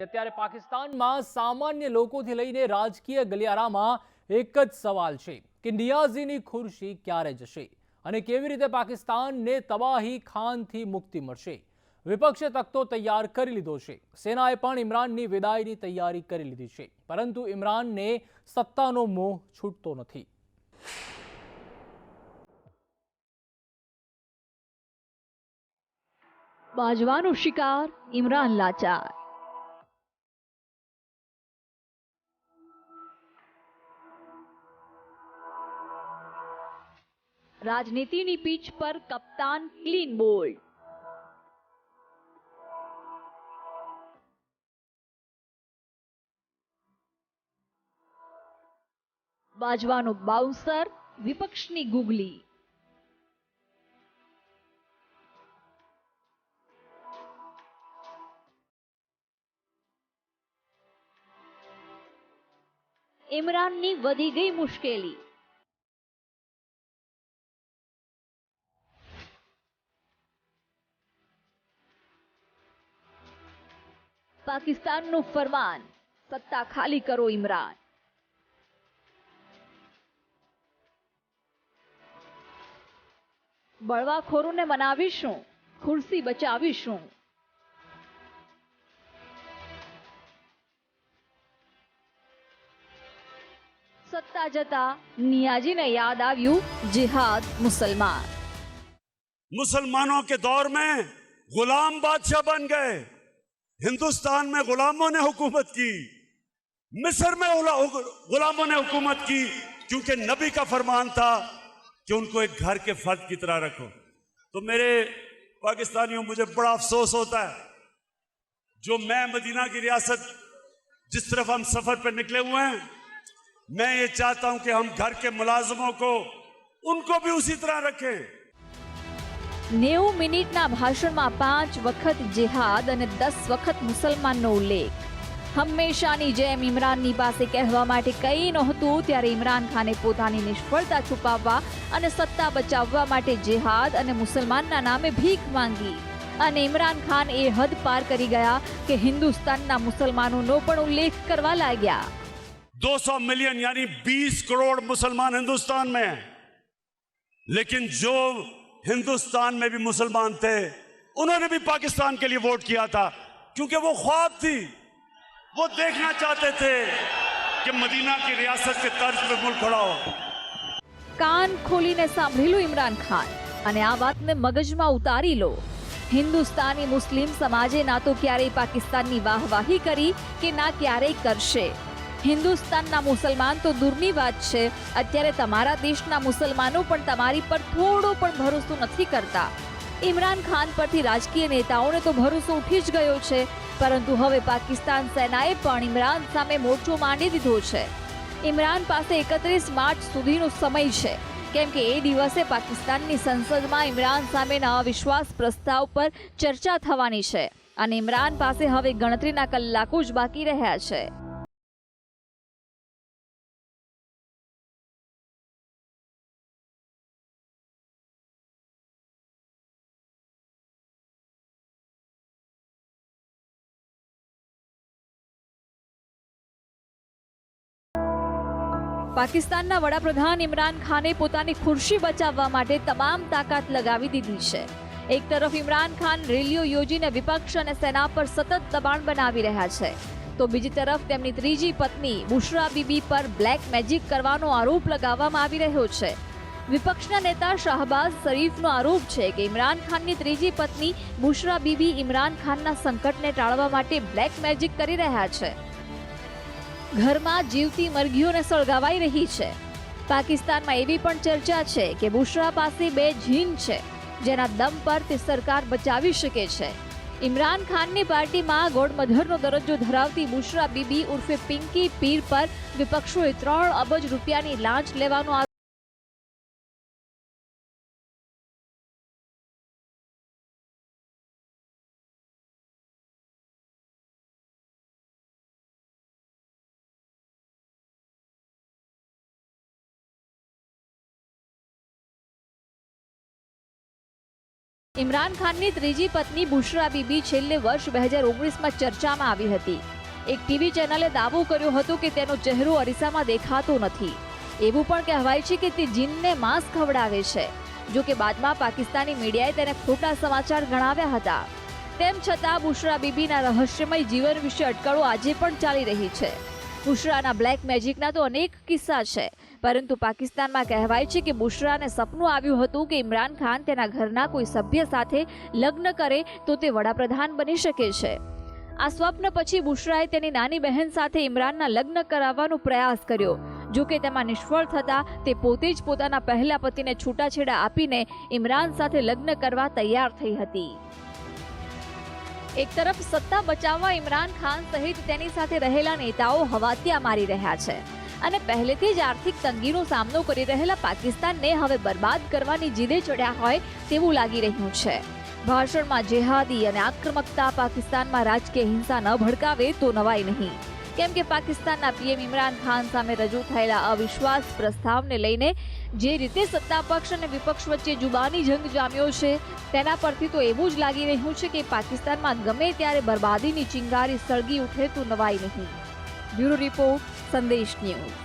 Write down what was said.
અત્યારે પાકિસ્તાનમાં સામાન્ય લોકોથી લઈને રાજકીય ગલિયારામાં એક જ સવાલ છે કે નિયાઝીની ખુરશી ક્યારે જશે અને કેવી રીતે પાકિસ્તાનને તબાહી ખાનથી મુક્તિ મળશે। વિપક્ષે તખ્તો તૈયાર કરી લીધો છે। સેનાએ પણ ઇમરાનની વિદાયની તૈયારી કરી લીધી છે, પરંતુ ઇમરાનને સત્તાનો મોહ છૂટતો નથી। બાજવાનો શિકાર ઇમરાન લાચાર। રાજનીતિની પીચ પર કપ્તાન ક્લીન બોલ્ડ। બાજવાનો બાઉન્સર વિપક્ષની ગુગલી। ઇમરાનની વધી ગઈ મુશ્કેલી। પાકિસ્તાનનું ફરમાન, સત્તા ખાલી કરો ઇમરાન। બળવાખોરોને મનાવીશું, ખુરશી બચાવીશું। सत्ता जता नियाजी ने याद आव्यू जिहाद मुसलमान। मुसलमानों के दौर में गुलाम बादशाह बन गए। हिंदुस्तान में गुलामों ने हुकूमत की, मिस्र में गुलामों ने हुकूमत की, क्योंकि नबी का फरमान था कि उनको एक घर के फर्द की तरह रखो। तो मेरे पाकिस्तानियों, मुझे बड़ा अफसोस होता है, जो मैं मदीना की रियासत जिस तरफ हम सफर पर निकले हुए हैं, मैं ये चाहता हूं कि हम घर के मुलाजमों को, उनको भी उसी तरह रखें। 90 મિનિટના ભાષણમાં 5 વખત જિહાદ અને 10 વખત મુસલમાનનો ઉલ્લેખ। હંમેશાની જેમ ઇમરાનની પાસે કહેવા માટે કંઈ નહોતું, ત્યારે ઇમરાન ખાને પોતાની નિષ્ફળતા છુપાવવા અને સત્તા બચાવવા માટે જિહાદ અને મુસલમાનના નામે ભીખ માંગી। અને ઇમરાન ખાન એ હદ પાર કરી ગયા કે હિન્દુસ્તાનના મુસલમાનોનો પણ ઉલ્લેખ કરવા લાગ્યા। 200 मिलियन यानी 20 करोड़ मुसलमान हिंदुस्तान में हैं, लेकिन जो हिंदुस्तान में भी मुसलमान थे, उन्होंने भी पाकिस्तान के लिए वोट किया था, क्योंकि वो ख्वाब थी, वो देखना चाहते थे कि मदीना की रियासत के तर्ज पे मुल्क खड़ा हो। કાન ખોલીને સાંભળી લો ઇમરાન ખાન અને આ વાતને મગજમાં ઉતારી લો। હિન્દુસ્તાની મુસ્લિમ સમાજે ના તો ક્યારેય પાકિસ્તાનની વાહવાહી કરી કે ના ક્યારેય કરશે। હિન્દુસ્તાનના મુસલમાન તો દૂરની વાત છે, અત્યારે તમારા દેશના મુસલમાનો પણ તમારી પર થોડો પણ ભરોસો નથી કરતા। ઇમરાન ખાન પરથી રાજકીય નેતાઓને તો ભરોસો ઉઠી જ ગયો છે, પરંતુ હવે પાકિસ્તાન સેનાએ પણ ઇમરાન સામે મોરચો માંડી દીધો છે। ઇમરાન પાસે 31 માર્ચ સુધીનો સમય છે, કેમ કે એ દિવસે પાકિસ્તાનની સંસદમાં ઇમરાન સામેના અવિશ્વાસ પ્રસ્તાવ પર ચર્ચા થવાની છે અને ઇમરાન પાસે હવે ગણતરીના કલાકો જ બાકી રહ્યા છે। પાકિસ્તાનના વડાપ્રધાન ઇમરાન ખાને પોતાની ખુરશી બચાવવા માટે તમામ તાકાત લગાવી દીધી છે। એક તરફ ઇમરાન ખાન રેલીઓ યોજીને વિપક્ષ અને સેના પર સતત દબાણ બનાવી રહ્યા છે, તો બીજી તરફ તેમની ત્રીજી પત્ની બુશરા બીબી પર બ્લેક મેજિક કરવાનો આરોપ લગાવવામાં આવી રહ્યો છે। વિપક્ષના નેતા શાહબાઝ શરીફનો આરોપ છે કે ઇમરાન ખાનની ત્રીજી પત્ની બુશરા બીબી ઇમરાન ખાનના સંકટને ટાળવા માટે બ્લેક મેજિક કરી રહ્યા છે। ઘરમાં જીવતી મરઘીઓને સળગાવાઈ રહી છે। પાકિસ્તાનમાં એવી પણ ચર્ચા છે કે બુશરા પાસે 2 જીન છે, જેના દમ પર તે સરકાર બચાવી શકે છે। ઇમરાન ખાનની પાર્ટીમાં ગોડમધરનો દરજ્જો ધરાવતી બુશરા બીબી ઉર્ફે પિંકી પીર પર વિપક્ષોએ 3 અબજ રૂપિયાની લાંચ લેવાનો ઇમરાન ખાનની ત્રીજી પત્ની બુશરા બીબી છેલ્લે વર્ષ 2019માં ચર્ચામાં આવી હતી. એક ટીવી ચેનલે દાવો કર્યો હતો કે તેનો ચહેરો અરીસામાં દેખાતો નથી. એવું પણ કહેવાય છે કે તે જીનને માંસ ખવડાવે છે. જો કે બાદમાં પાકિસ્તાની મીડિયાએ તેને ખોટા સમાચાર ગણાવ્યા હતા. તેમ છતાં બુશરા બીબીના રહસ્યમય જીવન વિશે અટકળો આજે પણ ચાલી રહી છે. બુશરાના બ્લેક મેજિકના તો અનેક કિસ્સા છે, પરંતુ પાકિસ્તાનમાં કહેવાય છે કે બુશરાને સપનું આવ્યું હતું કે ઇમરાન ખાન તેના ઘરના કોઈ સભ્ય સાથે લગ્ન કરે તો તે વડાપ્રધાન બની શકે છે. આ સ્વપ્ન પછી બુશરાએ તેની નાની બહેન સાથે ઇમરાનના લગ્ન કરાવવાનો પ્રયાસ કર્યો. જો કે તેમાં નિષ્ફળ થતા તે પોતે જ પોતાના પહેલા પતિને છૂટાછેડા આપીને ઇમરાન સાથે લગ્ન કરવા તૈયાર થઈ હતી. એક તરફ સત્તા બચાવવા ઇમરાન ખાન સહિત તેની સાથે રહેલા નેતાઓ હવાતિયા મારી રહ્યા છે અને પહેલેથી જ આર્થિક તંગીનો સામનો કરી રહેલા પાકિસ્તાનને હવે બરબાદ કરવાની જીદે ચડ્યા હોય તેવું લાગી રહ્યું છે. ભાષણમાં જેહાદી અને આક્રમકતા પાકિસ્તાનમાં રાજકીય હિંસા ન ભડકાવે તો નવાઈ નહીં, કેમ કે પાકિસ્તાનના પીએમ ઇમરાન ખાન સામે રજૂ થયેલા અવિશ્વાસ પ્રસ્તાવને લઈને જે રીતે સત્તા પક્ષ અને વિપક્ષ વચ્ચે જુબાની જંગ જામ્યો છે, તેના પરથી તો એવું જ લાગી રહ્યું છે કે પાકિસ્તાનમાં ગમે ત્યારે બરબાદીની ચિંગારી સળગી ઉઠે તો નવાઈ નહીં. બ્યુરો રિપોર્ટ, સંદેશ ન્યૂઝ.